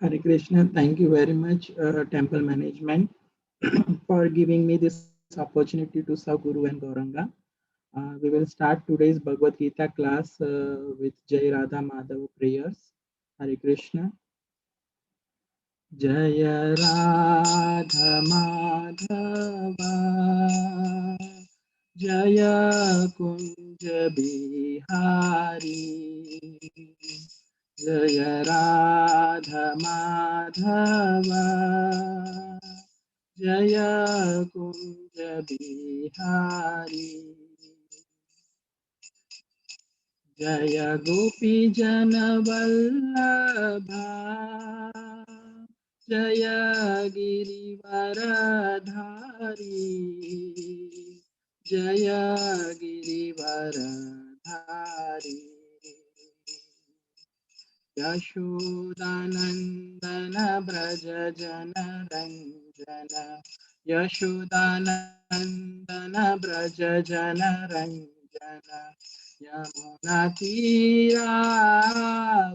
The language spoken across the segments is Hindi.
Hare Krishna, thank you very much, temple management, for giving me this opportunity to serve Guru and Gauranga. We will start today's Bhagavad Gita class with Jai Radha Madhava prayers. Hare Krishna. Jaya Radha Madhava Jaya Kunja Bihari Jaya Radha Madhava Jaya Kunja Bihari Jaya Gopi Jana Vallabha Jaya Girivaradhari Jaya Girivaradhari Yashodanandana Braja Jana Ranjana Yashodanandana Braja Jana Ranjana Yamuna Tira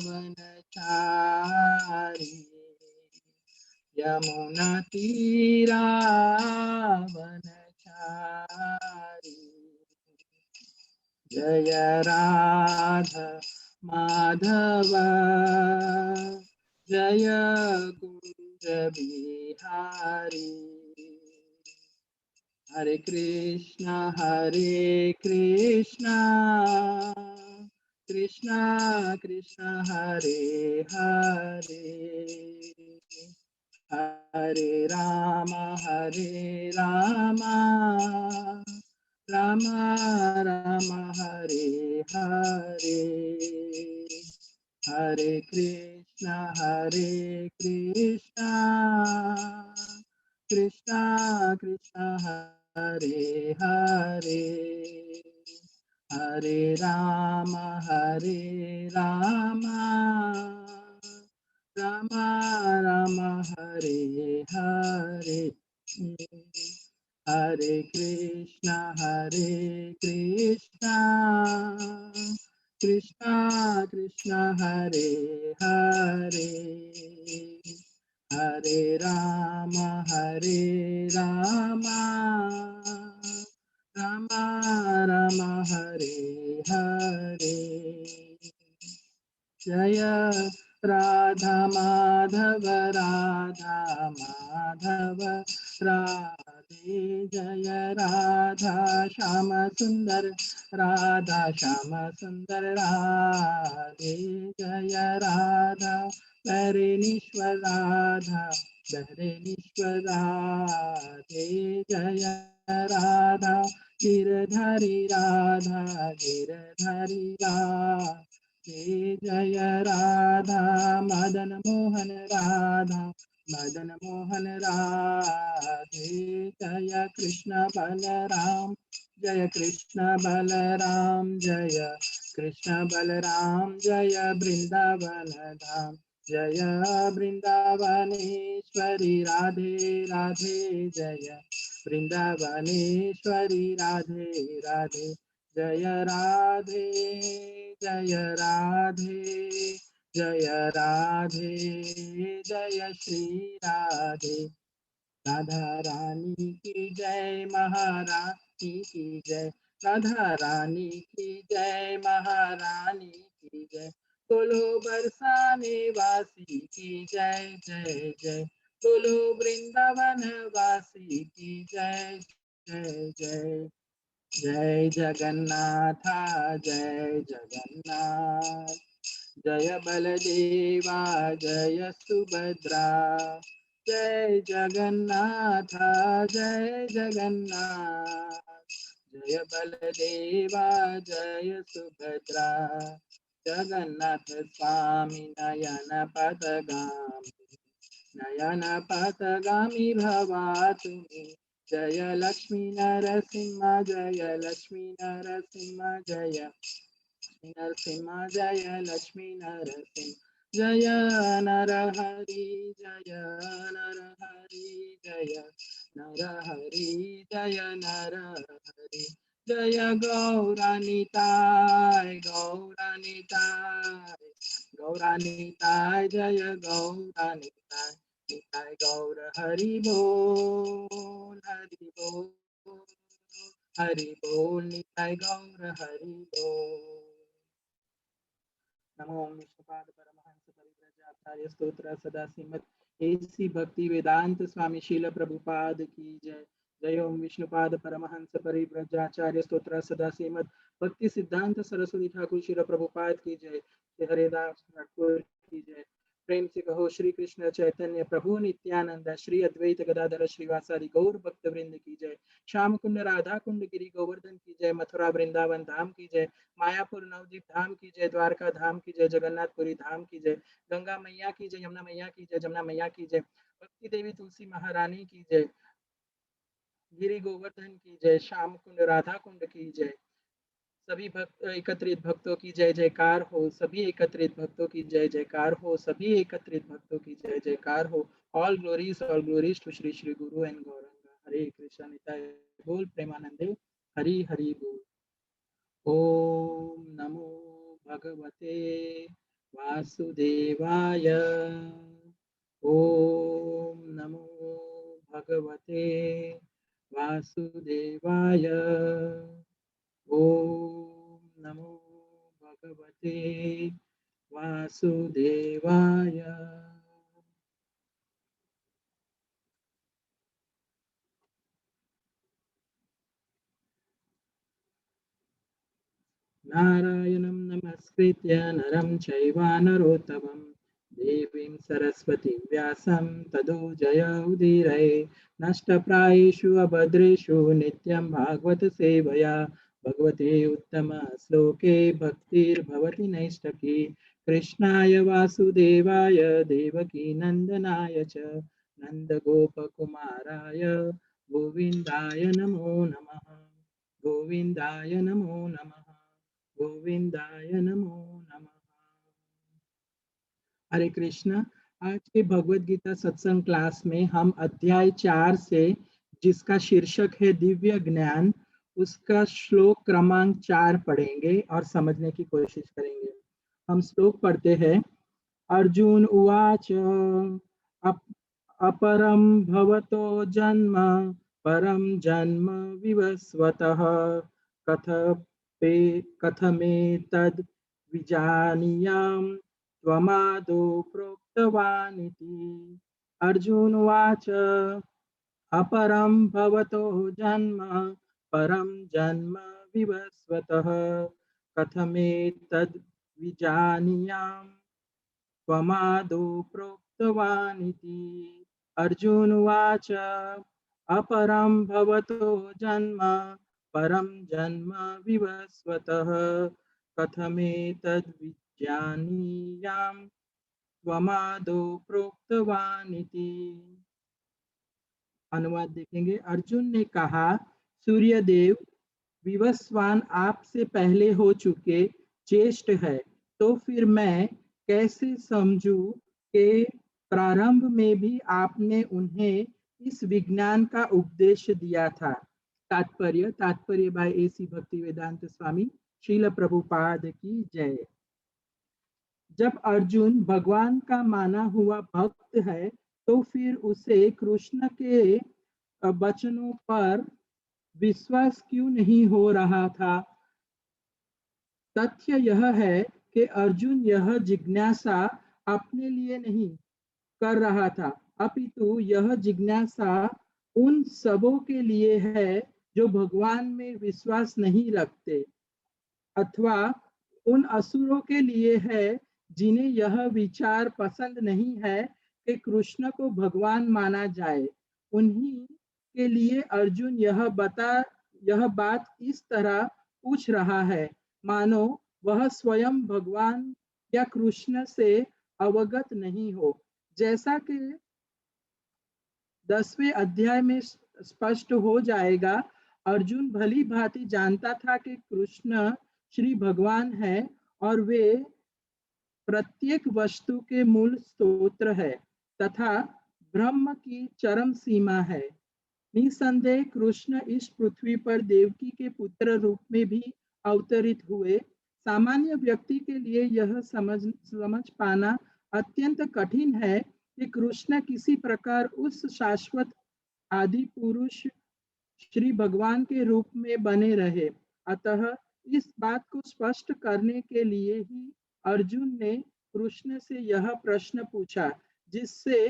Vanachari Yamuna Tira Vanachari Jaya Radha Madhava Jaya Kunja Bihari Hare Krishna Krishna Krishna Hare Hare Hare Rama Rama Rama Hare Hare Hare Krishna Krishna Krishna Hare Hare Hare Rama Rama Rama Hare Hare Hare Krishna Krishna Krishna Hare Hare Hare Rama Rama Rama Hare Hare Jaya Radha Madhava Radhe Jaya Radha Shama Sundar Radhe Jaya Radha Bharaneshwar Radhe Jaya Radha Girdhari Radha Jaya Radha Madan Mohan Radhe Jaya Krishna Balaram Jaya Krishna Balaram Jaya Brindavan Dham Jaya Brindavaneshwari Radhe Jaya Brindavaneshwari Radhe Jaya Radhe Jaya Shri Radhe Radha Rani ki jai Maharani ki jai Radha Rani ki jai Maharani ki jai Bolo Barsane Vasi ki jai jai Bolo Vrindavan Vasi ki jai jai Jai Jagannatha Jaya Baladeva Jaya Subhadra Jai Jagannatha Jaya Baladeva Jaya Subhadra Jagannatha Swami Nayana Patagami Bhavatu me Jaya Lakshmi Narasimha Jaya Lakshmi Narasimha Jaya Narasimha Jaya Lakshmi Narasimha Jaya Narahari Jaya Narahari Jaya Narahari Jaya Narahari Jaya Gauranitai Gaura Nitai जय गौरा निताय निताय गौर हरि बोल हरि बोल हरि बोल निताय गौर हरि बोल। नमो विष्णुपाद परमहंस परिव्रजाचार्य स्तोत्र सदा श्रीमद एसी भक्ति वेदांत स्वामी शील प्रभुपाद की जय। जय ओम विष्णुपाद परमहंस परिव्रजाचार्य स्तोत्र सदा श्रीमद भक्ति सिद्धांत सरस्वती ठाकुर शील प्रभुपाद की जय। श्री हरिदास ठाकुर की जय। प्रेम से कहो श्री कृष्ण चैतन्य प्रभु नित्यानंद श्री अद्वैत गदाधर श्रीवासादि गौर भक्त वृंद की जय। श्याम कुंड राधा कुंड गिरी गोवर्धन की जय। मथुरा वृंदावन धाम की जय। मायापुर नवदीप धाम की जय। द्वारका धाम की जय। जगन्नाथपुरी धाम की जय। गंगा मैया की जय। यमुना मैया की जय। जमुना मैया की जय। भक्ति देवी तुलसी महारानी की जय। गिरी गोवर्धन की जय। श्याम कुंड राधा कुंड की जय। सभी भक्त एकत्रित भक्तों की जय जयकार हो। सभी एकत्रित भक्तों की जय जयकार हो। सभी एकत्रित भक्तों की जय जयकार हो। All glories to Shri Shri Guru and Gauranga. Hare Krishna Nitai बोल प्रेमानंदे हरि हरि बोल। ओम नमो भगवते वासुदेवाय। ओम नमो भगवते वासुदेवाय। ओम नमो भगवते वासुदेवाय। नारायणं नमस्कृत्य नरं चैव नरोत्तमं देवीं सरस्वतीं व्यासं ततो जयमुदीरये। नष्टप्रायेषु अभद्रेषु नित्यं भागवत सेवया भगवते उत्तम श्लोके भक्तिर्भवति नैष्ठकी। कृष्णाय वासुदेवाय देवकी नंदनाय च नन्दगोपकुमाराय गोविन्दाय नमो नमः। गोविन्दाय नमो नमः। गोविंदाय नमो नमः। हरे कृष्ण। आज के भगवत गीता सत्संग क्लास में हम अध्याय 4 से, जिसका शीर्षक है दिव्य ज्ञान, उसका श्लोक क्रमांक 4 पढ़ेंगे और समझने की कोशिश करेंगे। हम श्लोक पढ़ते हैं। अर्जुन उवाच अपरम भवतो जन्म परम जन्म विवस्वतः कथमेतद् विजानीयाम् त्वमादौ प्रोक्तवानिति। अर्जुन उवाच अपरं भवतो जन्म परं जन्म विवस्वतः कथमेतद् विजानीयाम् त्वमादौ प्रोक्तवानिति। अर्जुन उवाच अपरं भवतो जन्म परं जन्म विवस्वतः कथमेतद् विजानीयाम् त्वमादौ प्रोक्तवानिति। अनुवाद देखेंगे। अर्जुन ने कहा, सूर्यदेव विवस्वान आपसे पहले हो चुके ज्येष्ठ है, तो फिर मैं कैसे समझूं कि प्रारंभ में भी आपने उन्हें इस विज्ञान का उपदेश दिया था। तात्पर्य बाय एसी भक्ति वेदांत स्वामी शील प्रभुपाद की जय। जब अर्जुन भगवान का माना हुआ भक्त है, तो फिर उसे कृष्ण के वचनों पर विश्वास क्यों नहीं हो रहा था? तथ्य यह है कि अर्जुन यह जिज्ञासा अपने लिए नहीं कर रहा था, अपितु यह जिज्ञासा उन सबों के लिए है जो भगवान में विश्वास नहीं रखते, अथवा उन असुरों के लिए है जिन्हें यह विचार पसंद नहीं है कि कृष्ण को भगवान माना जाए। उन्हीं के लिए अर्जुन यह बात इस तरह पूछ रहा है, मानो वह स्वयं भगवान या कृष्ण से अवगत नहीं हो। जैसा कि 10वें अध्याय में स्पष्ट हो जाएगा, अर्जुन भली भांति जानता था कि कृष्ण श्री भगवान है और वे प्रत्येक वस्तु के मूल स्रोत है तथा ब्रह्म की चरम सीमा है। निसंदेह कृष्ण इस पृथ्वी पर देवकी के पुत्र रूप में भी अवतरित हुए। सामान्य व्यक्ति के लिए यह समझ पाना अत्यंत कठिन है कि कृष्ण किसी प्रकार उस शाश्वत आदि पुरुष श्री भगवान के रूप में बने रहे। अतः इस बात को स्पष्ट करने के लिए ही अर्जुन ने कृष्ण से यह प्रश्न पूछा, जिससे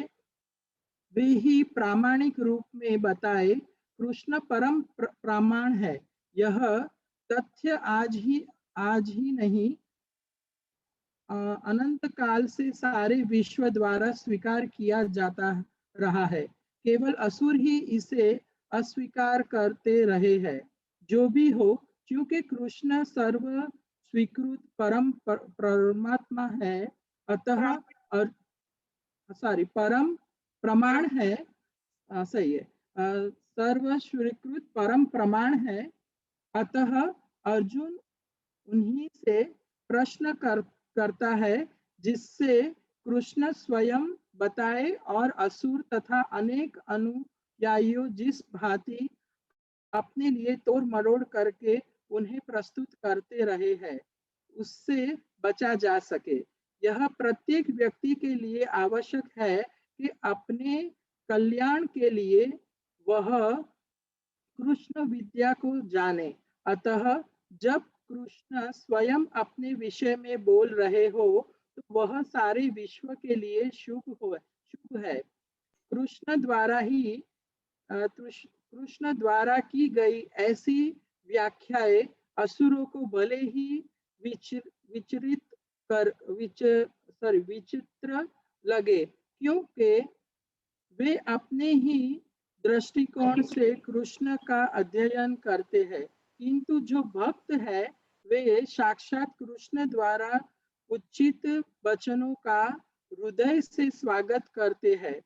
वे ही प्रामाणिक रूप में बताए। कृष्ण परम प्रमाण है। यह तथ्य आज ही नहीं, अनंत काल से सारे विश्व द्वारा स्वीकार किया जाता रहा है। केवल असुर ही इसे अस्वीकार करते रहे हैं। जो भी हो, क्योंकि कृष्ण सर्व स्वीकृत परम परमात्मा है, अतः और परम प्रमाण है, सही है, सर्व स्वीकृत परम प्रमाण है। अतः अर्जुन उन्हीं से प्रश्न करता है, जिससे कृष्ण स्वयं बताए और असुर तथा अनेक अनुयायियों जिस भांति अपने लिए तोड़ मरोड़ करके उन्हें प्रस्तुत करते रहे हैं, उससे बचा जा सके। यह प्रत्येक व्यक्ति के लिए आवश्यक है कि अपने कल्याण के लिए वह कृष्ण विद्या को जाने। अतः जब कृष्ण स्वयं अपने विषय में बोल रहे हो, तो वह सारे विश्व के लिए शुभ है। कृष्ण द्वारा ही कृष्ण द्वारा की गई ऐसी व्याख्याएं असुरों को भले ही विचरित कर विचित्र लगे, क्योंकि वे अपने ही दृष्टिकोण से कृष्ण का अध्ययन करते हैं, किंतु जो भक्त है वे साक्षात कृष्ण द्वारा उचित वचनों का हृदय से स्वागत करते हैं।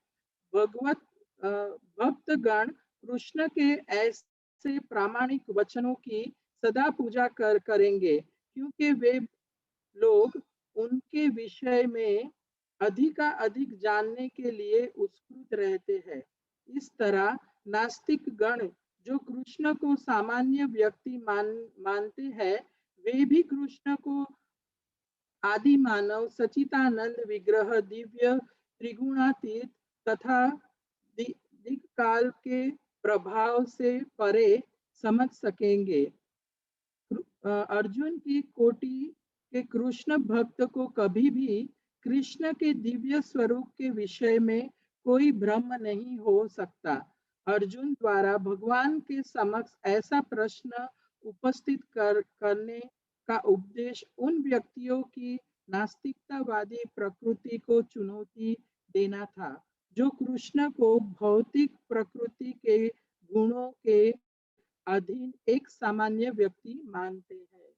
भगवत भक्तगण कृष्ण के ऐसे प्रामाणिक वचनों की सदा पूजा करेंगे, क्योंकि वे लोग उनके विषय में अधिक जानने के लिए उत्सुक रहते हैं। इस तरह नास्तिक गण जो कृष्ण को सामान्य व्यक्ति मानते हैं, वे भी कृष्ण को आदि मानव सचितानंद विग्रह दिव्य त्रिगुणातीत तथा दिक काल के प्रभाव से परे समझ सकेंगे। अर्जुन की कोटि के कृष्ण भक्त को कभी भी कृष्ण के दिव्य स्वरूप के विषय में कोई भ्रम नहीं हो सकता। अर्जुन द्वारा भगवान के समक्ष ऐसा प्रश्न उपस्थित करने का उपदेश उन व्यक्तियों की नास्तिकतावादी प्रकृति को चुनौती देना था, जो कृष्ण को भौतिक प्रकृति के गुणों के अधीन एक सामान्य व्यक्ति मानते हैं।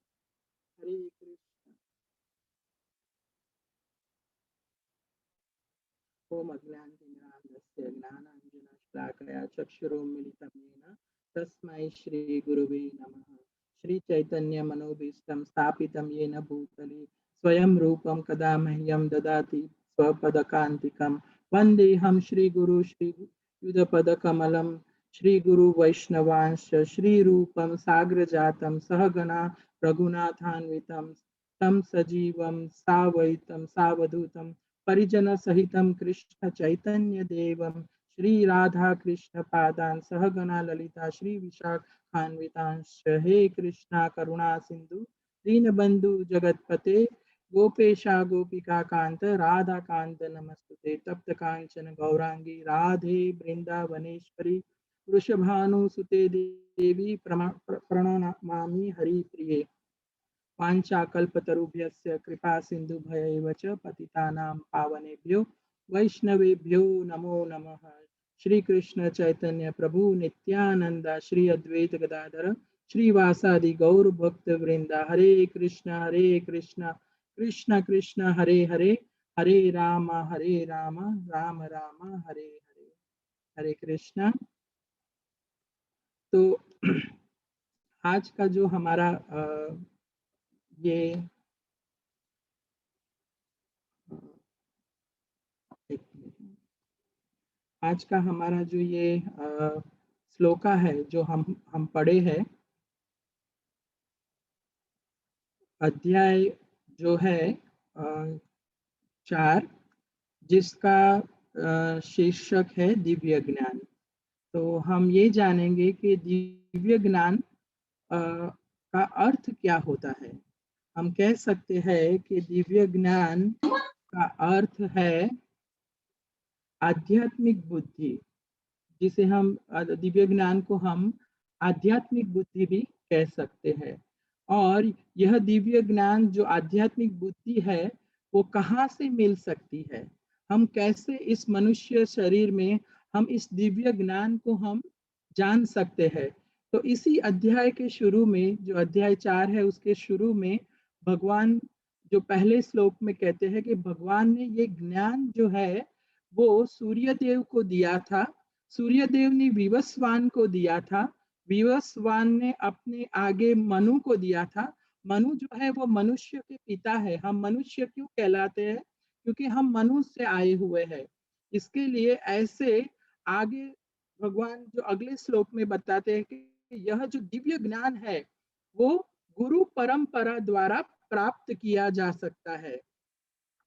हरे कृष्ण। ओम अज्ञानतिमिरान्धस्य ज्ञानाञ्जनशलाकया चक्षुरुन्मीलितं येन तस्मै श्री गुरुवे नमः। श्री चैतन्य मनोभीष्टं स्थापितं येन भूतले स्वयं रूपं कदा मह्यं ददाति स्वपदकान्तिकं। वन्देऽहं श्रीगुरु श्रीयुतपदकमलं श्रीगुरु वैष्णवांश्च श्रीरूपं साग्रजातं सहगणा रघुनाथान्वितं तं सजीवं सावैतं सावधूतं परिजन सहितं कृष्ण चैतन्य देवं श्री राधा कृष्ण पादान सहगणा ललिता श्री विशाखान्वितांश्च। हे कृष्णा करुणा सिंधु दीनबंधु जगतपते गोपेशा गोपिका कांत राधा कांत नमस्तुते। तप्त कांचन गौरांगी राधे वृंदावनेश्वरी वृषभानुसुते देवी प्रणमामि हरिप्रिये। वाञ्छाकल्पतरुभ्यश्च कृपा सिन्धुभ्यैव च पतितानां पावनेभ्यो वैष्णवेभ्यो नमो नमः। श्री कृष्ण चैतन्य प्रभु नित्यानंद श्री अद्वैत गदाधर श्रीवासादि गौर भक्त वृंदा। हरे कृष्ण कृष्ण कृष्ण हरे हरे, हरे राम राम राम हरे हरे। हरे कृष्ण। तो आज का जो हमारा ये आज का हमारा जो ये श्लोका है जो हम पढ़े हैं, अध्याय जो है 4, जिसका शीर्षक है दिव्य ज्ञान। तो हम ये जानेंगे कि दिव्य ज्ञान का अर्थ क्या होता है। हम कह सकते हैं कि दिव्य ज्ञान का अर्थ है आध्यात्मिक बुद्धि, जिसे हम दिव्य ज्ञान को हम आध्यात्मिक बुद्धि भी कह सकते हैं। और यह दिव्य ज्ञान जो आध्यात्मिक बुद्धि है वो कहाँ से मिल सकती है, हम कैसे इस मनुष्य शरीर में हम इस दिव्य ज्ञान को हम जान सकते हैं। तो इसी अध्याय के शुरू में, जो अध्याय 4 है उसके शुरू में भगवान जो पहले श्लोक में कहते हैं कि भगवान ने ये ज्ञान जो है वो सूर्य देव को दिया था। सूर्य देव ने विवस्वान को दिया था, विवस्वान ने अपने आगे मनु को दिया था। मनु जो है वो मनुष्य के पिता है। हम मनुष्य क्यों कहलाते हैं? क्योंकि हम मनु से आए हुए हैं। इसके लिए ऐसे आगे भगवान जो अगले श्लोक में बताते हैं कि यह जो दिव्य ज्ञान है वो गुरु परंपरा द्वारा प्राप्त किया जा सकता है।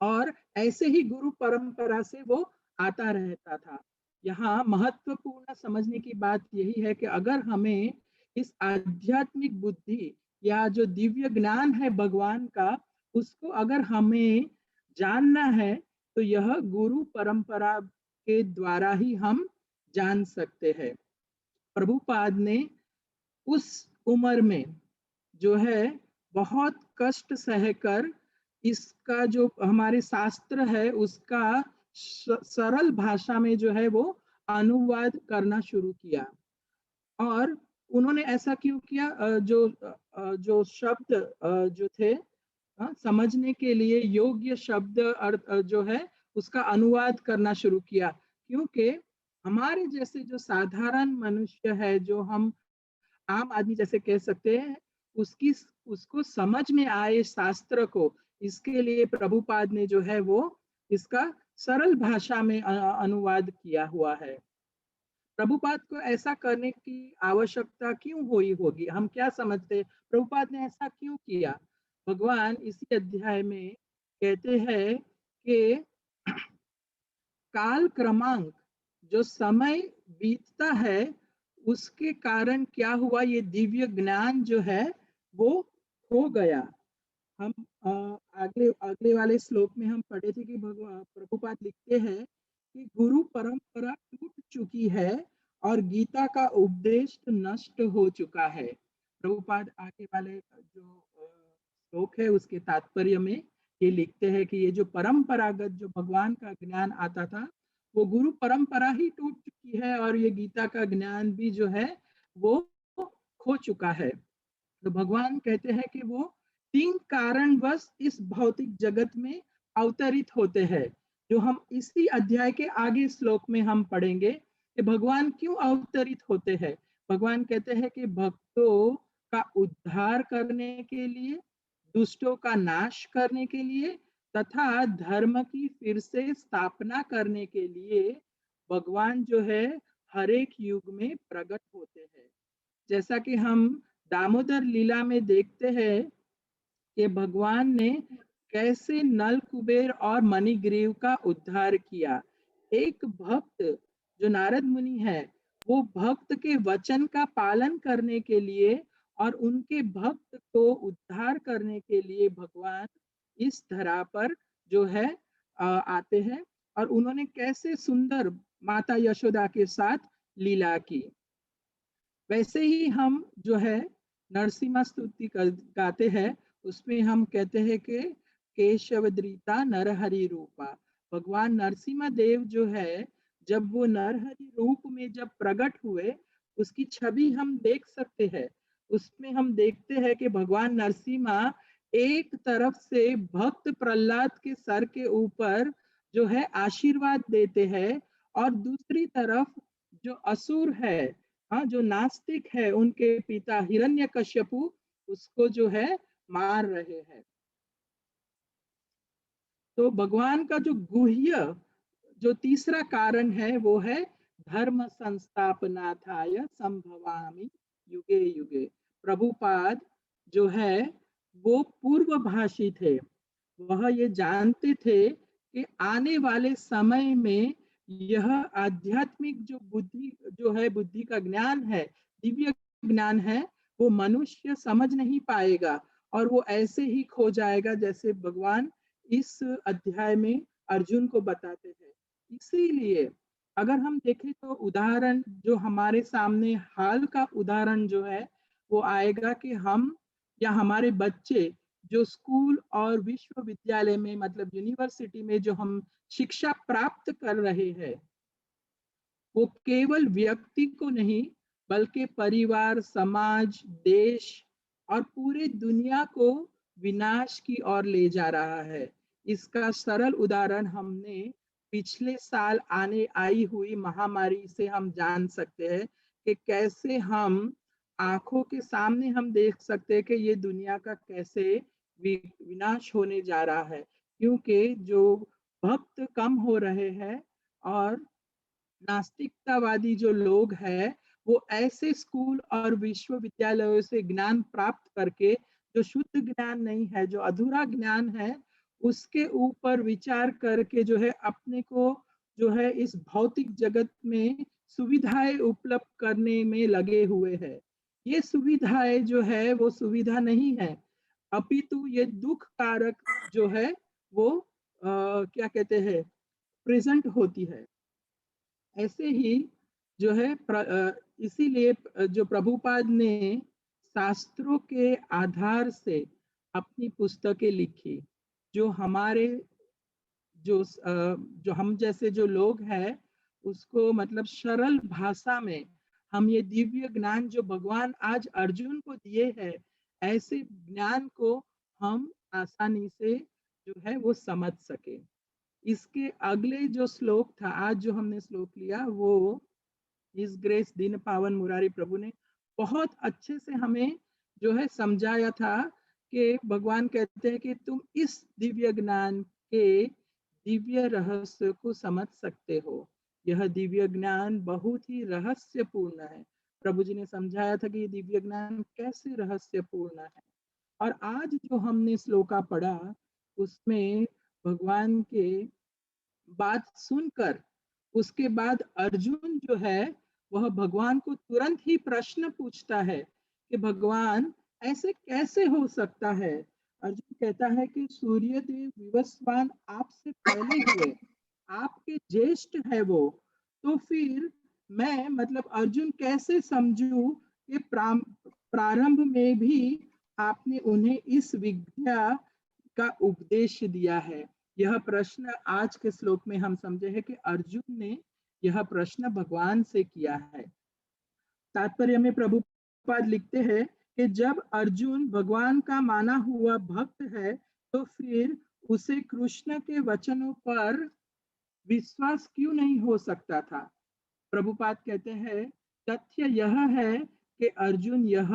और ऐसे ही गुरु परंपरा से वो आता रहता था। यहाँ महत्वपूर्ण समझने की बात यही है कि अगर हमें इस आध्यात्मिक बुद्धि या जो दिव्य ज्ञान है भगवान का, उसको अगर हमें जानना है तो यह गुरु परंपरा के द्वारा ही हम जान सकते हैं। प्रभुपाद ने उस उम्र में जो है बहुत कष्ट सहकर इसका जो हमारे शास्त्र है उसका सरल भाषा में जो है वो अनुवाद करना शुरू किया। और उन्होंने ऐसा क्यों किया? जो शब्द जो थे समझने के लिए योग्य शब्द अर्थ जो है उसका अनुवाद करना शुरू किया। क्योंकि हमारे जैसे जो साधारण मनुष्य है, जो हम आम आदमी जैसे कह सकते हैं, उसकी उसको समझ में आए शास्त्र को, इसके लिए प्रभुपाद ने जो है वो इसका सरल भाषा में अनुवाद किया हुआ है। प्रभुपाद को ऐसा करने की आवश्यकता क्यों हुई होगी? हम क्या समझते हैं प्रभुपाद ने ऐसा क्यों किया? भगवान इसी अध्याय में कहते हैं कि काल क्रमांक, जो समय बीतता है उसके कारण क्या हुआ, ये दिव्य ज्ञान जो है वो खो गया। हम अगले अगले वाले श्लोक में हम पढ़े थे कि भगवान प्रभुपाद लिखते हैं कि गुरु परंपरा टूट चुकी है और गीता का उपदेश नष्ट हो चुका है। प्रभुपाद आगे वाले जो श्लोक है उसके तात्पर्य में ये लिखते हैं कि ये जो परंपरागत जो भगवान का ज्ञान आता था वो गुरु परंपरा ही टूट चुकी है और ये गीता का ज्ञान भी जो है वो खो चुका है। तो भगवान कहते हैं कि वो 3 कारणवश इस भौतिक जगत में अवतरित होते हैं, जो हम इसी अध्याय के आगे श्लोक में हम पढ़ेंगे कि भगवान क्यों अवतरित होते हैं। भगवान कहते हैं कि भक्तों का उद्धार करने के लिए, दुष्टों का नाश करने के लिए तथा धर्म की फिर से स्थापना करने के लिए भगवान जो है हर एक युग में प्रकट होते हैं। जैसा कि हम दामोदर लीला में देखते हैं कि भगवान ने कैसे नल कुबेर और मणिग्रीव का उद्धार किया। एक भक्त जो नारद मुनि है, वो भक्त के वचन का पालन करने के लिए और उनके भक्त को उद्धार करने के लिए भगवान इस धरा पर जो है आते हैं। और उन्होंने कैसे सुंदर माता यशोदा के साथ लीला की। वैसे ही हम जो है नरसिम्हा स्तुति गाते हैं, उसमें हम कहते हैं कि केशवद्रिता नरहरि रूपा। भगवान नरसिम्हा देव जो है जब वो नरहरि रूप में जब प्रकट हुए उसकी छवि हम देख सकते हैं। उसमें हम देखते हैं कि भगवान नरसिम्हा एक तरफ से भक्त प्रहलाद के सर के ऊपर जो है आशीर्वाद देते हैं और दूसरी तरफ जो असुर है, हाँ, जो नास्तिक है, उनके पिता हिरण्यकश्यपु उसको जो है मार रहे हैं। तो भगवान का जो गुह्य जो तीसरा कारण है वो है धर्म संस्थापनार्थाय संभवामि युगे युगे। प्रभुपाद जो है वो पूर्वभाषी थे। वह ये जानते थे कि आने वाले समय में यह आध्यात्मिक जो बुद्धि जो है, बुद्धि का ज्ञान है, दिव्य ज्ञान है, वो मनुष्य समझ नहीं पाएगा और वो ऐसे ही खो जाएगा जैसे भगवान इस अध्याय में अर्जुन को बताते हैं। इसीलिए अगर हम देखें तो उदाहरण जो हमारे सामने हाल का उदाहरण जो है वो आएगा कि हम या हमारे बच्चे जो स्कूल और विश्वविद्यालय में मतलब यूनिवर्सिटी में जो हम शिक्षा प्राप्त कर रहे हैं, वो केवल व्यक्ति को नहीं बल्कि परिवार, समाज, देश और पूरे दुनिया को विनाश की ओर ले जा रहा है। इसका सरल उदाहरण हमने पिछले साल आने आई हुई महामारी से हम जान सकते हैं कि कैसे हम आंखों के सामने हम देख सकते हैं कि ये दुनिया का कैसे विनाश होने जा रहा है, क्योंकि जो भक्त कम हो रहे हैं और नास्तिकतावादी जो लोग हैं वो ऐसे स्कूल और विश्वविद्यालयों से ज्ञान प्राप्त करके जो शुद्ध ज्ञान नहीं है, जो अधूरा ज्ञान है, उसके ऊपर विचार करके जो है अपने को जो है इस भौतिक जगत में सुविधाएं उपलब्ध करने में लगे हुए हैं। ये सुविधाएं जो है वो सुविधा नहीं है, अपितु ये दुख कारक जो है वो क्या कहते हैं प्रेजेंट होती है। ऐसे ही जो है इसीलिए जो प्रभुपाद ने शास्त्रों के आधार से अपनी पुस्तकें लिखी, जो हमारे जो हम जैसे जो लोग हैं उसको मतलब सरल भाषा में हम ये दिव्य ज्ञान जो भगवान आज अर्जुन को दिए हैं, ऐसे ज्ञान को हम आसानी से जो है वो समझ सके। इसके अगले जो श्लोक था, आज जो हमने श्लोक लिया, वो इस ग्रेस दिन पावन मुरारी प्रभु ने बहुत अच्छे से हमें जो है समझाया था कि भगवान कहते हैं कि तुम इस दिव्य ज्ञान के दिव्य रहस्य को समझ सकते हो। यह दिव्य ज्ञान बहुत ही रहस्यपूर्ण है। प्रभु जी ने समझाया था कि ये दिव्य ज्ञान कैसे रहस्यपूर्ण है। और आज जो हमने श्लोका पढ़ा उसमें भगवान के बात सुनकर उसके बाद अर्जुन जो है वह भगवान को तुरंत ही प्रश्न पूछता है कि भगवान ऐसे कैसे हो सकता है। अर्जुन कहता है कि सूर्यदेव विवस्वान आपसे पहले हुए, आपके ज्येष्ठ है वो, तो फिर मैं मतलब अर्जुन कैसे समझूं कि प्रारंभ में भी आपने उन्हें इस विद्या का उपदेश दिया है। यह प्रश्न आज के श्लोक में हम समझे हैं कि अर्जुन ने यह प्रश्न भगवान से किया है। तात्पर्य में प्रभुपाद लिखते हैं कि जब अर्जुन भगवान का माना हुआ भक्त है तो फिर उसे कृष्ण के वचनों पर विश्वास क्यों नहीं हो सकता था। प्रभुपाद कहते हैं तथ्य यह है कि अर्जुन यह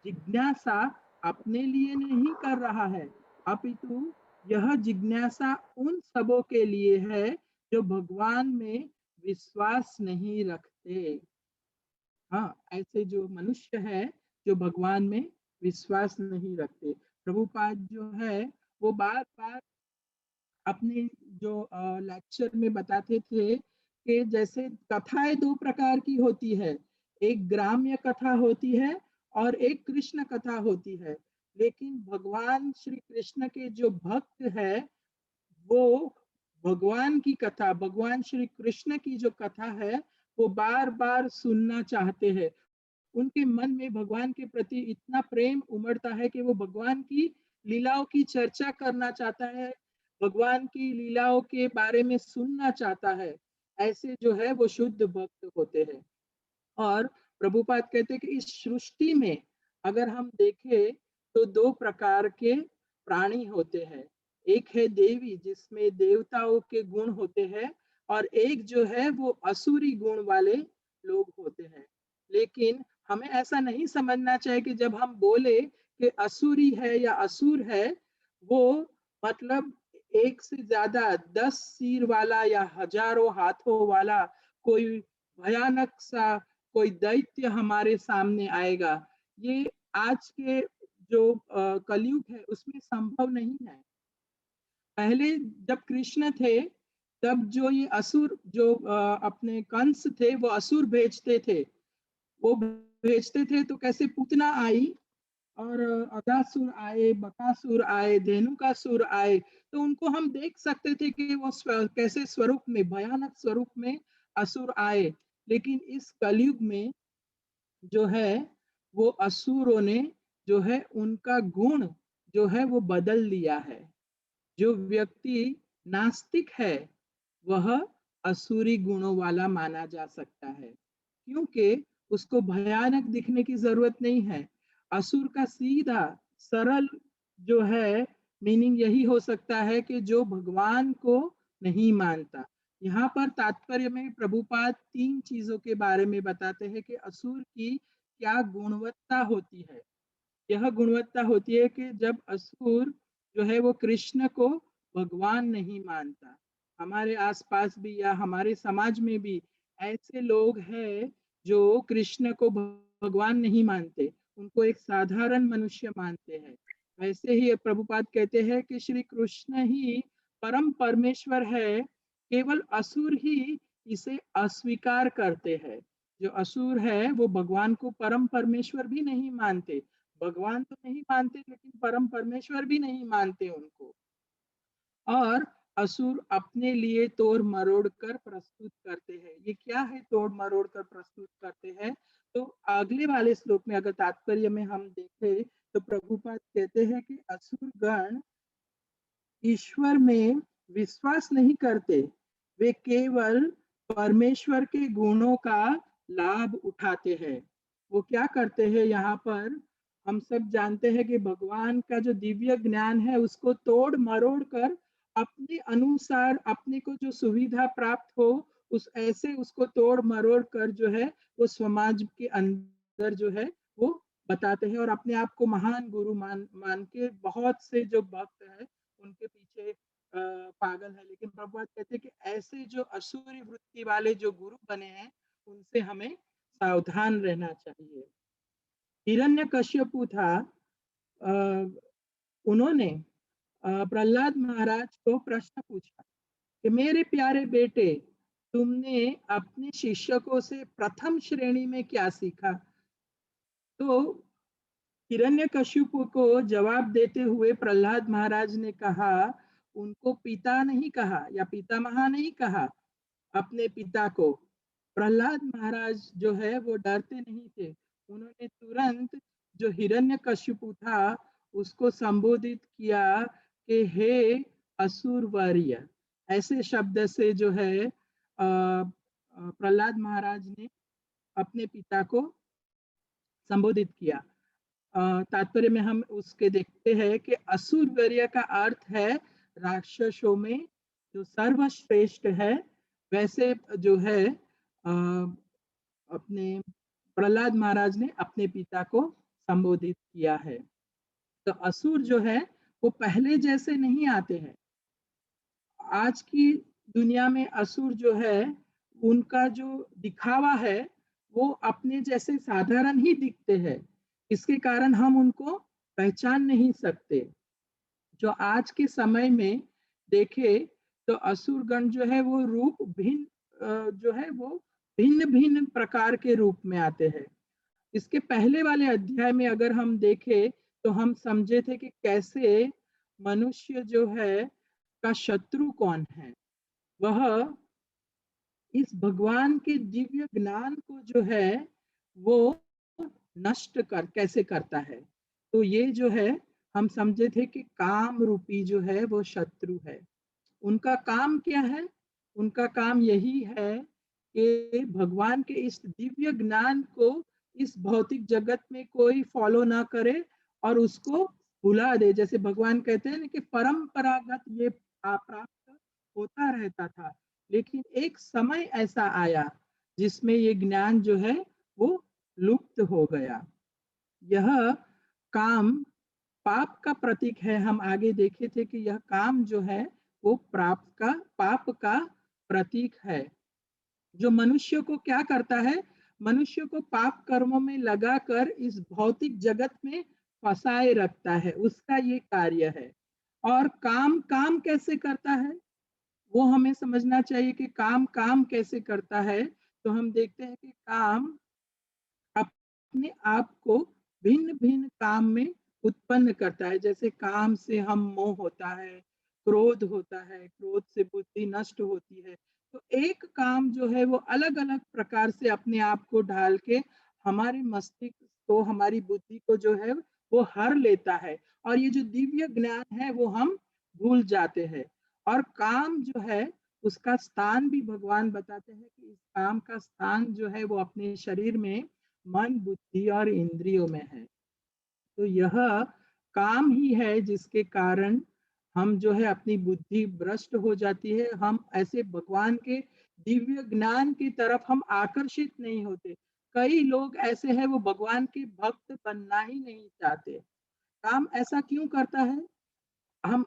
जिज्ञासा अपने लिए नहीं कर रहा है, अपितु यह जिज्ञासा उन सबों के लिए है जो भगवान में विश्वास नहीं रखते। हाँ, ऐसे जो मनुष्य है जो भगवान में विश्वास नहीं रखते। प्रभुपाद जो है वो बार बार अपने जो लेक्चर में बताते थे कि जैसे कथाएं दो प्रकार की होती है, एक ग्राम्य कथा होती है और एक कृष्ण कथा होती है। लेकिन भगवान श्री कृष्ण के जो भक्त है वो भगवान की कथा, भगवान श्री कृष्ण की जो कथा है वो बार बार सुनना चाहते हैं। उनके मन में भगवान के प्रति इतना प्रेम उमड़ता है कि वो भगवान की लीलाओं की चर्चा करना चाहता है, भगवान की लीलाओं के बारे में सुनना चाहता है। ऐसे जो है वो शुद्ध भक्त होते हैं। और प्रभुपाद कहते हैं कि इस सृष्टि में अगर हम देखें तो दो प्रकार के प्राणी होते हैं। एक है देवी जिसमें देवताओं के गुण होते हैं और एक जो है वो असुरी गुण वाले लोग होते हैं। लेकिन हमें ऐसा नहीं समझना चाहिए कि जब हम बोले कि असुरी है या असुर है, वो मतलब एक से ज्यादा 10 सिर वाला या हजारों हाथों वाला कोई भयानक सा कोई दैत्य हमारे सामने आएगा। ये आज के जो कलयुग है उसमें संभव नहीं है। पहले जब कृष्ण थे तब जो ये असुर जो अपने कंस थे वो असुर भेजते थे, वो भेजते थे तो कैसे पूतना आई और अगासुर आए, बकासुर आए, धेनुकासुर आए, तो उनको हम देख सकते थे कि वो कैसे स्वरूप में, भयानक स्वरूप में असुर आए। लेकिन इस कलयुग में जो है वो असुरों ने जो है उनका गुण जो है वो बदल दिया है। जो व्यक्ति नास्तिक है वह असुरी गुणों वाला माना जा सकता है, क्योंकि उसको भयानक दिखने की जरूरत नहीं है। असुर का सीधा सरल जो है मीनिंग यही हो सकता है कि जो भगवान को नहीं मानता। यहाँ पर तात्पर्य में प्रभुपाद तीन चीजों के बारे में बताते हैं कि असुर की क्या गुणवत्ता होती है। यह गुणवत्ता होती है कि जब असुर जो है वो कृष्ण को भगवान नहीं मानता। हमारे आसपास भी या हमारे समाज में भी ऐसे लोग हैं जो कृष्ण को भगवान नहीं मानते, उनको एक साधारण मनुष्य मानते हैं। वैसे ही प्रभुपाद कहते हैं कि श्री कृष्ण ही परम परमेश्वर है, केवल असुर ही इसे अस्वीकार करते हैं। जो असुर है वो भगवान को परम परमेश्वर भी नहीं मानते, भगवान तो नहीं मानते लेकिन परम परमेश्वर भी नहीं मानते उनको। और असुर अपने लिए तोड़ मरोड़ कर प्रस्तुत करते हैं। ये क्या है तोड़ मरोड़ कर प्रस्तुत करते हैं? तो अगले वाले श्लोक में अगर तात्पर्य में हम देखें तो प्रभुपाद कहते हैं कि असुर गण ईश्वर में विश्वास नहीं करते, वे केवल परमेश्वर के गुणों का लाभ उठाते हैं। वो क्या करते हैं यहाँ पर? हम सब जानते हैं कि भगवान का जो दिव्य ज्ञान है उसको तोड़ मरोड़ कर अपने अनुसार अपने को जो सुविधा प्राप्त हो उस ऐसे उसको तोड़ मरोड़ कर जो है वो समाज के अंदर जो है वो बताते हैं और अपने आप को महान गुरु मान मान के बहुत से जो भक्त है उनके पीछे पागल है। लेकिन प्रभुपाद कहते हैं कि ऐसे जो असुरी वृत्ति वाले जो गुरु बने हैं उनसे हमें सावधान रहना चाहिए। हिरण्यकश्यपु था, अ, उन्होंने प्रहलाद महाराज को प्रश्न पूछा कि मेरे प्यारे बेटे, तुमने अपने शिक्षकों से प्रथम श्रेणी में क्या सीखा? तो हिरण्यकशिपु को जवाब देते हुए प्रहलाद महाराज ने कहा, उनको पिता नहीं कहा या पितामह नहीं कहा, अपने पिता को। प्रहलाद महाराज जो है वो डरते नहीं थे, उन्होंने तुरंत जो हिरण्यकशिपु था उसको संबोधित किया कि हे असुरवर्य। ऐसे शब्द से जो है प्रहलाद महाराज ने अपने पिता को संबोधित किया। तात्पर्य में हम उसके देखते हैं कि असुरवर्य का अर्थ है राक्षसों में जो सर्वश्रेष्ठ है। वैसे जो है अपने प्रहलाद महाराज ने अपने पिता को संबोधित किया है। तो असुर जो है वो पहले जैसे नहीं आते हैं। आज की दुनिया में असुर जो है उनका जो दिखावा है वो अपने जैसे साधारण ही दिखते हैं, इसके कारण हम उनको पहचान नहीं सकते। जो आज के समय में देखे तो असुरगण जो है वो रूप भिन्न, जो है वो भिन्न भिन्न प्रकार के रूप में आते हैं। इसके पहले वाले अध्याय में अगर हम देखें तो हम समझे थे कि कैसे मनुष्य जो है का शत्रु कौन है। वह इस भगवान के दिव्य ज्ञान को जो है वो नष्ट कर कैसे करता है। तो ये जो है हम समझे थे कि काम रूपी जो है वो शत्रु है। उनका काम क्या है? उनका काम यही है कि भगवान के इस दिव्य ज्ञान को इस भौतिक जगत में कोई फॉलो ना करे और उसको भुला दे। जैसे भगवान कहते हैं ना कि परंपरागत ये प्राप्त होता रहता था, लेकिन एक समय ऐसा आया जिसमें ये ज्ञान जो है वो लुप्त हो गया। यह काम पाप का प्रतीक है। हम आगे देखे थे कि यह काम जो है वो पाप का प्रतीक है। जो मनुष्य को क्या करता है? मनुष्य को पाप कर्मों में लगाकर इस भौतिक जगत में फंसाए रखता है, उसका ये कार्य है। और काम काम कैसे करता है वो हमें समझना चाहिए कि काम काम कैसे करता है। तो हम देखते हैं कि काम अपने आप को भिन्न भिन्न काम में उत्पन्न करता है। जैसे काम से हम मोह होता है, क्रोध होता है, क्रोध से बुद्धि नष्ट होती है। तो एक काम जो है वो अलग अलग प्रकार से अपने आप को ढाल के हमारे मस्तिष्क को, हमारी बुद्धि को जो है वो हर लेता है। और ये जो दिव्य ज्ञान है वो हम भूल जाते हैं। और काम जो है उसका स्थान भी भगवान बताते हैं कि इस काम का स्थान जो है वो अपने शरीर में मन, बुद्धि और इंद्रियों में है। तो यह काम ही है जिसके कारण हम जो है अपनी बुद्धि भ्रष्ट हो जाती है। हम ऐसे भगवान के दिव्य ज्ञान की तरफ हम आकर्षित नहीं होते। कई लोग ऐसे हैं वो भगवान के भक्त बनना ही नहीं चाहते। काम ऐसा क्यों करता है? हम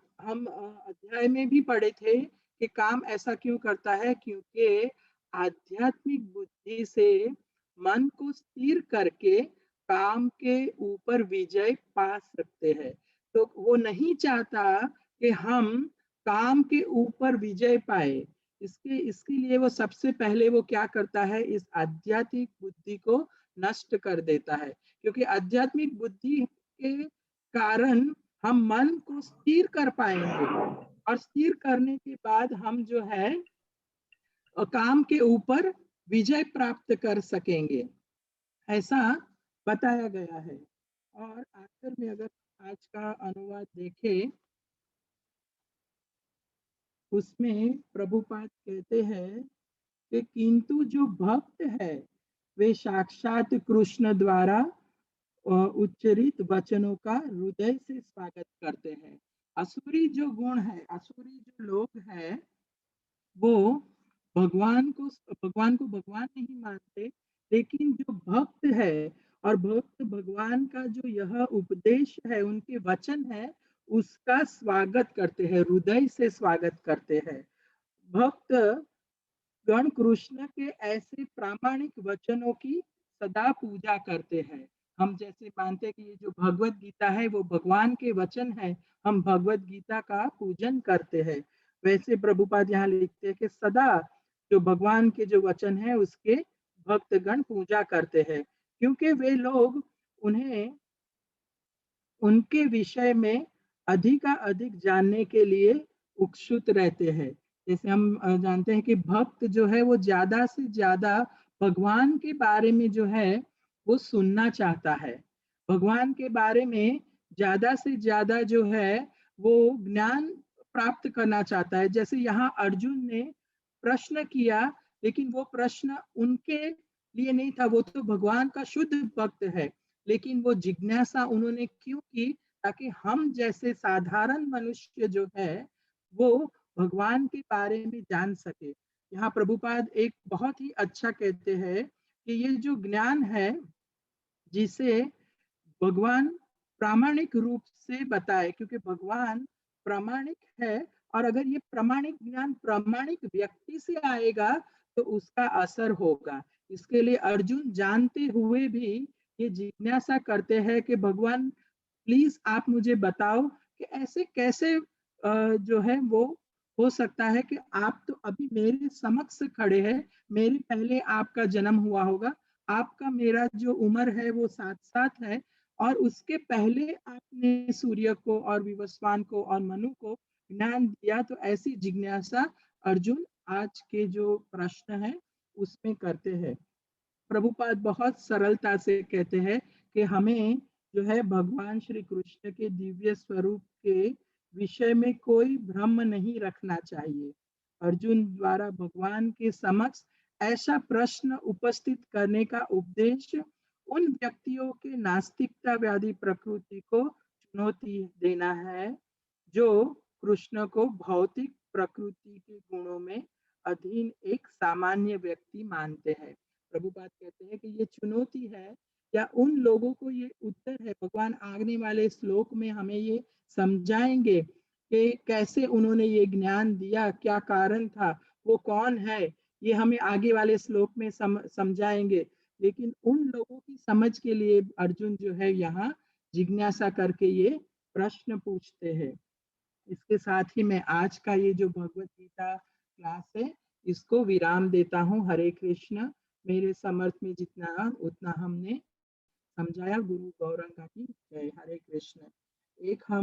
अध्याय में भी पढ़े थे कि काम ऐसा क्यों करता है, क्योंकि आध्यात्मिक बुद्धि से मन को स्थिर करके काम के ऊपर विजय पा सकते हैं। तो वो नहीं चाहता कि हम काम के ऊपर विजय पाए। इसके लिए वो सबसे पहले वो क्या करता है, इस आध्यात्मिक बुद्धि को नष्ट कर देता है। क्योंकि आध्यात्मिक बुद्धि के कारण हम मन को स्थिर कर पाएंगे, और स्थिर करने के बाद हम जो है काम के ऊपर विजय प्राप्त कर सकेंगे, ऐसा बताया गया है। और आखिर में अगर आज का अनुवाद देखें, उसमें प्रभुपाद कहते हैं कि किंतु जो भक्त है वे साक्षात कृष्ण द्वारा उच्चरित वचनों का हृदय से स्वागत करते हैं। असुरी जो गुण है, असुरी जो लोग हैं, वो भगवान को भगवान नहीं मानते। लेकिन जो भक्त है, और भक्त भगवान का जो यह उपदेश है, उनके वचन है, उसका स्वागत करते हैं, हृदय से स्वागत करते हैं। भक्त गण कृष्ण के ऐसे प्रामाणिक वचनों की सदा पूजा करते हैं। हम जैसे मानते हैं कि ये जो भगवत गीता है वो भगवान के वचन है, हम भगवत गीता का पूजन करते हैं। वैसे प्रभुपाद यहाँ लिखते हैं कि सदा जो भगवान के जो वचन है उसके भक्तगण पूजा करते हैं, क्योंकि वे लोग उन्हें उनके विषय में अधिक जानने के लिए उत्सुक रहते हैं। जैसे हम जानते हैं कि भक्त जो है वो ज्यादा से ज्यादा भगवान के बारे में जो है वो सुनना चाहता है, भगवान के बारे में ज्यादा से ज्यादा जो है वो ज्ञान प्राप्त करना चाहता है। जैसे यहाँ अर्जुन ने प्रश्न किया, लेकिन वो प्रश्न उनके लिए नहीं था, वो तो भगवान का शुद्ध भक्त है। लेकिन वो जिज्ञासा उन्होंने क्यों की? ताकि हम जैसे साधारण मनुष्य जो है वो भगवान के बारे में जान सके। यहाँ प्रभुपाद एक बहुत ही अच्छा कहते हैं कि ये जो ज्ञान है जिसे भगवान प्रामाणिक रूप से बताए, क्योंकि भगवान प्रामाणिक है, और अगर ये प्रामाणिक ज्ञान प्रामाणिक व्यक्ति से आएगा तो उसका असर होगा। इसके लिए अर्जुन जानते हुए भी ये जिज्ञासा करते हैं कि भगवान प्लीज आप मुझे बताओ कि ऐसे कैसे जो है वो हो सकता है कि आप तो अभी मेरे समक्ष खड़े हैं, मेरे पहले आपका जन्म हुआ होगा, आपका मेरा जो उम्र है वो साथ साथ है, और उसके पहले आपने सूर्य को और विवस्वान को और मनु को ज्ञान दिया। तो ऐसी जिज्ञासा अर्जुन आज के जो प्रश्न है उसमें करते हैं। प्रभुपाद बहुत सरलता से कहते हैं कि हमें जो है भगवान श्री कृष्ण के दिव्य स्वरूप के विषय में कोई भ्रम नहीं रखना चाहिए। अर्जुन द्वारा भगवान के समक्ष ऐसा प्रश्न उपस्थित करने का उपदेश उन व्यक्तियों के नास्तिकतावादी प्रकृति को चुनौती देना है जो कृष्ण को भौतिक प्रकृति के गुणों में अधीन एक सामान्य व्यक्ति मानते हैं। प्रभुपाद कहते हैं कि ये चुनौती है, या उन लोगों को ये उत्तर है। भगवान आगने वाले श्लोक में हमें ये समझाएंगे कि कैसे उन्होंने ये ज्ञान दिया, क्या कारण था, वो कौन है, ये हमें आगे वाले श्लोक में समझाएंगे। लेकिन उन लोगों की समझ के लिए अर्जुन जो है यहाँ जिज्ञासा करके ये प्रश्न पूछते हैं। इसके साथ ही मैं आज का ये जो भगवत गीता क्लास है इसको विराम देता हूँ। हरे कृष्ण। मेरे समर्थ में जितना उतना हमने समझाया। गुरु गौरंगा की जय। हरे कृष्ण। एक हम